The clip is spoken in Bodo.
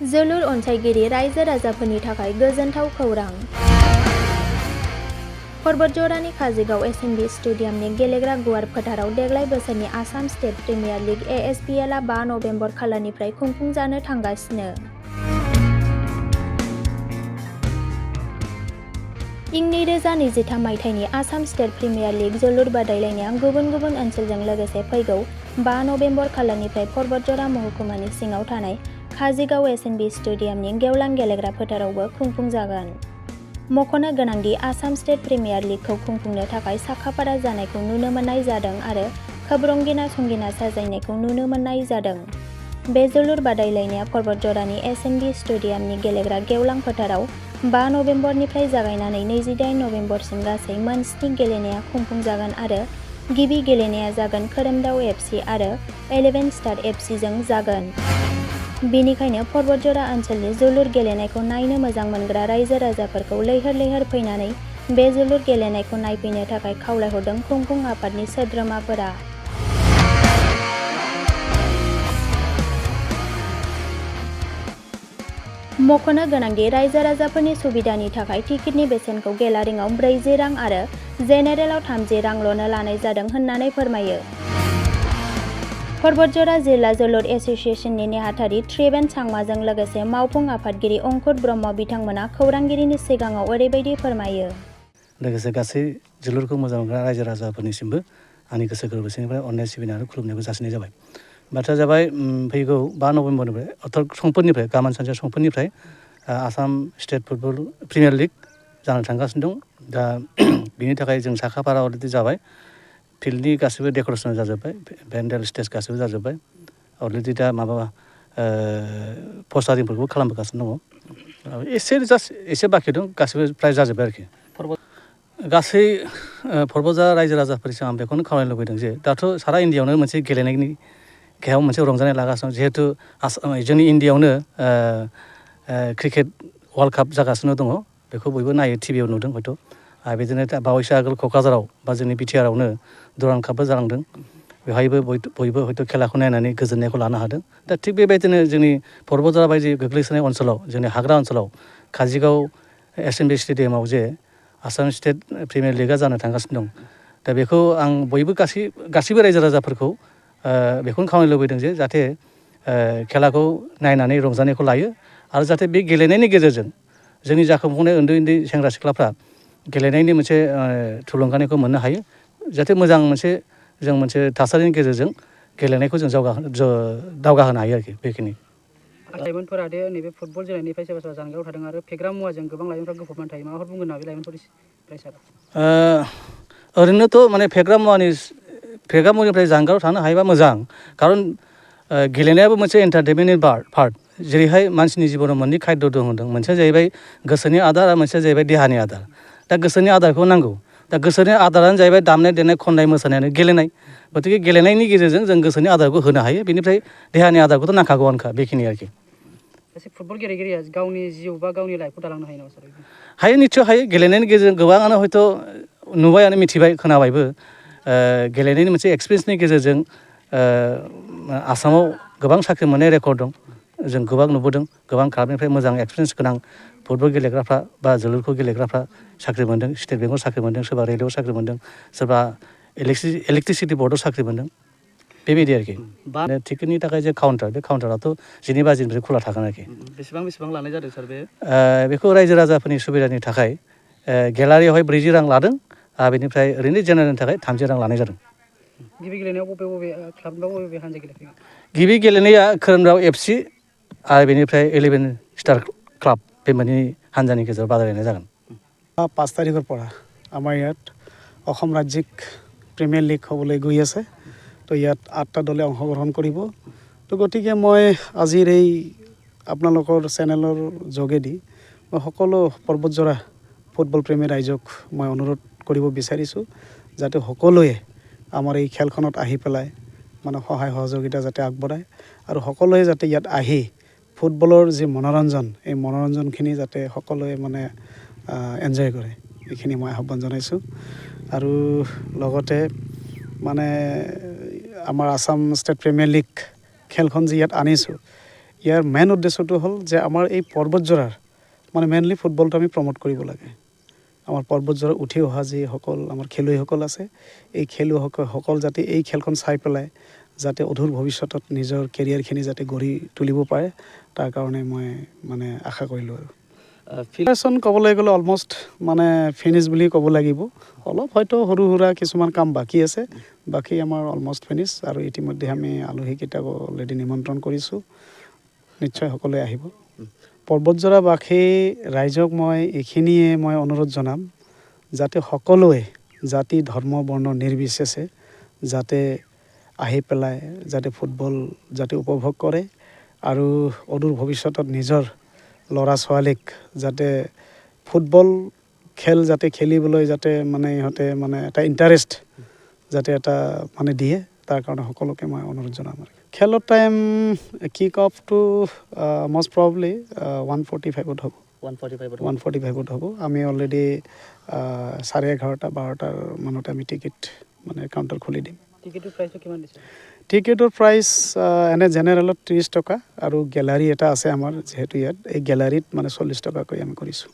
जोलुर अनसायगिरि रायजो राजाफोरनि थाखाय गोजोनथाव खौरां। पर्बतजरानि काजिगाव एसएमबि स्टेडियामनि गेलेग्रा गुवार फोथाराव देग्लाय बोसोरनि Assam state premier league ASPL आ 5 नबेम्बर खालारनिफ्राय खुंफुंजानो थांगासिनो। इं 2023 मायथाइनि आसाम स्टेट प्रिमियार लिग जोलुर बादायलायनाया गुबुन गुबुन ओनसोलजों लोगोसे फैगौ 5 नबेम्बर खालारनिफ्राय पर्बतजरा महकुमानि सिङाव थानाय काजिगाव एसएमबि स्टेडियामनि गेवलां गेलेग्रा फोथारावबो खुंफुंजागोन। मख'नो गोनांदि आसाम स्टेट प्रिमियार लिगखौ खुंफुंनो थाखाय साखाफारा जानायखौ नुनो मोननाय जादों आरो खोब रंगिना संगिना साजायनायखौ नुनो मोननाय जादों। बे जोलुर बादायलायनाया पर्बतजरानि एसएमबि स्टेडियामनि गेलेग्रा गेवलां फोथाराव 5 नबेम्बरनिफ्राय जागायनानै 28 नबेम्बरसिम गासै मोन 7 गेलेनाया खुंफुंजागोन आरो गिबि गेलेनाया जागोन खोरोमदाव FC आरो 11 स्टार FC जों जागोन। बेनिखायनो पर्बतजरा ओनसोलनि जोलुर गेलेनायखौ नायनो मोजां मोनग्रा रायजो राजाफोरखौ लैहोर लैहोर फैनानै बे जोलुर गेलेनायखौ नायफैनो थाखाय खावलायहरदों खुंफुं आफादनि सोद्रोमाफोरा। मख'नो गोनांदि रायजो राजाफोरनि सुबिदानि थाखाय टिकेटनि बेसेनखौ गेलारिङाव 40 रां आरो जेनेरेलाव 30 रांल'नो लानाय जादों होननानै फोरमायो। पर्बतजरा जिल्ला जोलुर एस'सिएशननि नेहाथारि त्रिवेन सांमाजों लोगोसे मावफुं आफादगिरि अंकुर ब्रह्म बिथांमोना खौरांगिरिनि सिगाङाव ओरैबायदि फोरमायो। लोगोसे गासै जोलुरखौ मोजां मोनग्रा रायजो राजाफोरनिसिमबो आंनि गोसो गोरबोनिफ्राय अननाय सिबिनाय आरो खुलुमनायखौ जासिनाय जाबाय। बाथ्राया जाबाय फैगौ 5 नबेम्बरनिफ्राय समफोरनिफ्राय गाबोन सानसे समफोरनिफ्राय Assam state football premier league जानो थांगासिनो दं। दा बिनि थाखाय जों साखाफारा अलरेडि जाबाय। फिल्डनि गासैबो डेक'रेसन जाजोब्बाय, पेन्डेल स्टेज गासैबो जाजोब्बाय। अलरेडि दा पस्टारिंफोरखौबो खालामबोगासिनो दङ। एसे बाखि दं, गासैबो फ्राय जाजोब्बाय आरोखि। गासै पर्बतजरा रायजो राजाफोरनि आं बेखौनो खावलायनो लुबैदों जे दाथ' सारा इण्डियाआवनो मोनसे गेलेनायनि गायाव मोनसे रंजानाय लागासिनो दं। जिहेथु जोंनि इण्डियाआवनो क्रिकेट वर्ल्ड काप जागासिनो दङ। बेखौ बयबो नायो, टिभिआव नुदों हयथ'। बिदिनो बावैसो आगोल क'क्राझाराव बा जोंनि बिटिआरआवनो दुरान्ड कापबो जालांदों। बेवहायबो बयबो हयथ' खेलाखौ नायनानै गोजोननायखौ लानो हादों। दा थिग बेबायदिनो जोंनि पर्बतजरा बायदि गोग्लैसोनाय ओनसोलाव, जोंनि हाग्रा ओनसोलाव काजिगाव एसएमबि स्टेडियामाव जे आसाम स्टेट प्रिमियार लिगआ जानो थांगासिनो दं। दा बेखौ आं गासैबो रायजो राजाफोरखौ बेखौनो खावलायनो लुबैदों जे जाहाथे खेलाखौ नायनानै रंजानायखौ लायो आरो जाहाथे बे गेलेनायनि गेजेरजों जोंनि जाखांफुनाय उन्दै उन्दै सेंग्रा सिख्लाफ्रा गेलेनायनि मोनसे थुलुंगानायखौ मोननो हायो। जाहाथे मोनसे थासारिनि गेजेरजों गेलेनायखौ जों दावगाहोनो हायो आरोखि बेखिनि। लाइमोनफोरा दे नैबे फुटबल गेलेनायनिफ्राय सोरबा सोरबा जानगाराव थादों आरो फेग्रा मुवाजों गोबां लाइमोनफ्रा गफबनानै थायो। माबाफोर बुंगोन नामा बे लाइमोनफोरनिफ्राय सार? ओरैनोथ' माने फेग्रा मुवानिफ्राय जानगाराव थानो हायोबा मोजां। खारन गेलेनायाबो मोनसे एन्टारटेनमेन्टनि पार्ट। जेरैहाय मानसिनि जिबनाव मोननै खायद' दं होनदों। मोनसेया जाहैबाय गोसोनि आदार आरो मोनसेया जाहैबाय देहानि आदार। दा गोसोनि आदारखौ नांगौ। दा गोसोनि आदारानो जाहैबाय दामनाय देनाय, खननाय मोसानायानो गेलेनाय। गतिके गेलेनायनि गेजेरजों जों गोसोनि आदारखौ होनो हायो। बेनिफ्राय देहानि आदारखौथ' नांखागौआनोखा, बेखिनि आरोखि। सासे फुटबल गेलेगिरिया गावनि जिउ बा गावनि लाइफखौ दालांनो हायो नामा सार? हायो, निस्सय हायो। गेलेनायनि गेजेरजों गोबाङानो हयथ' नुबायानो, मिथिबाय, खोनाबायबो। गेलेनायनि मोनसे एक्सपिरियेन्सनि गेजेरजों आसामाव गोबां साख्रि मोननाय रेकर्ड दं। जों गोबां नुबोदों। गोबां क्लाबनिफ्राय मोजां एक्सपिरियेन्स गोनां फुटबल गेलेग्राफ्रा बा जोलुरखौ गेलेग्राफ्रा साख्रि मोनदों। स्टेट बेंकआव साख्रि मोनदों, सोरबा रेलवेआव साख्रि मोनदों, सोरबा इलेक्ट्रिसिटि बर्डआव साख्रि मोनदों। बेबायदि आरोखि। टिकेटनि थाखाय जे काउन्टार, बे काउन्टाराथ' 12 बाजिनिफ्राय खुला थागोन आरोखि। बेसेबां लानाय जादों सार बे? बेखौ रायजो राजाफोरनि सुबिदानि थाखाय गेलारियावहाय 40 रां लादों। बेनिफ्राय ओरैनो जेनेरेलनि थाखाय 30 रां लानाय जादों। गिबि गेलेनायाव बबे क्लाब बा बबे हानजा गेलेफैगोन? गिबि गेलेनाया खोरोमदाव FC आरो बेनिफ्राय 11 स्टार क्लाब, बे मोननै हानजानि गेजेराव बादायलायनाय जागोन। 5 তাৰিখৰ পৰা আমাৰ ইয়াত অসম ৰাজ্যিক প্ৰিমিয়াৰ লিগ হ'বলৈ গৈ আছে। তো ইয়াত 8টা দলে অংশগ্ৰহণ কৰিব। তো গতিকে মই আজিৰ এই আপোনালোকৰ চেনেলৰ যোগেদি মই সকলো পৰ্বতজৰা ফুটবল প্ৰেমী ৰাইজক মই অনুৰোধ কৰিব বিচাৰিছোঁ যাতে সকলোৱে আমাৰ এই খেলখনত আহি পেলাই মানে সহায় সহযোগিতা যাতে আগবঢ়ায় আৰু সকলোৱে যাতে ইয়াত আহি ফুটবলৰ যি মনোৰঞ্জন, এই মনোৰঞ্জনখিনি যাতে সকলোৱে মানে এনজয় কৰে, এইখিনি মই আহ্বান জনাইছোঁ। আৰু লগতে মানে আমাৰ আসাম ষ্টেট প্ৰিমিয়াৰ লিগ খেলখন যি ইয়াত আনিছোঁ, ইয়াৰ মেইন উদ্দেশ্যটো হ'ল যে আমাৰ এই পৰ্বতজোৰাৰ মানে মেইনলি ফুটবলটো আমি প্ৰমোট কৰিব লাগে। আমাৰ পৰ্বতজোৰা উঠি অহা যিসকল আমাৰ খেলুৱৈসকল আছে এই খেলুৱৈসকল যাতে এই খেলখন চাই পেলাই যাতে অদূৰ ভৱিষ্যতত নিজৰ কেৰিয়াৰখিনি যাতে গঢ়ি তুলিব পাৰে তাৰ কাৰণে মই মানে আশা কৰিলোঁ আৰু ফিল্ডাৰচন ক'বলৈ গ'লে অলমষ্ট মানে ফিনিছ বুলি ক'ব লাগিব। অলপ হয়তো সৰু সুৰা কিছুমান কাম বাকী আছে, বাকী আমাৰ অলমষ্ট ফিনিছ। আৰু ইতিমধ্যে আমি আলহীকেইটাক অলৰেডি নিমন্ত্ৰণ কৰিছোঁ, নিশ্চয় সকলোৱে আহিব। পৰ্বতজোৰাবাসী ৰাইজক মই এইখিনিয়ে মই অনুৰোধ জনাম যাতে সকলোৱে জাতি ধৰ্ম বৰ্ণ নিৰ্বিশেষে যাতে আহি পেলাই যাতে ফুটবল যাতে উপভোগ কৰে আৰু অদূৰ ভৱিষ্যতত নিজৰ ল'ৰা ছোৱালীক যাতে ফুটবল খেল যাতে খেলিবলৈ যাতে মানে ইহঁতে মানে এটা ইণ্টাৰেষ্ট যাতে এটা মানে দিয়ে তাৰ কাৰণে সকলোকে মই অনুৰোধ জনাম। খেলৰ টাইম কিক অফটো মষ্ট প্ৰবলি 1:45 হ'ব। 1:45 হ'ব। আমি অলৰেডি 11:30-12টাৰ মানতে আমি টিকেট মানে কাউণ্টাৰ খুলি দিম। টিকেটৰ প্ৰাইচটো কিমান দিছে? টিকেটৰ প্ৰাইচ এনে জেনেৰেলত 30 টকা আৰু গেলাৰী এটা আছে আমাৰ যিহেতু ইয়াত এই গেলাৰীত মানে 40 টকাকৈ আমি কৰিছোঁ।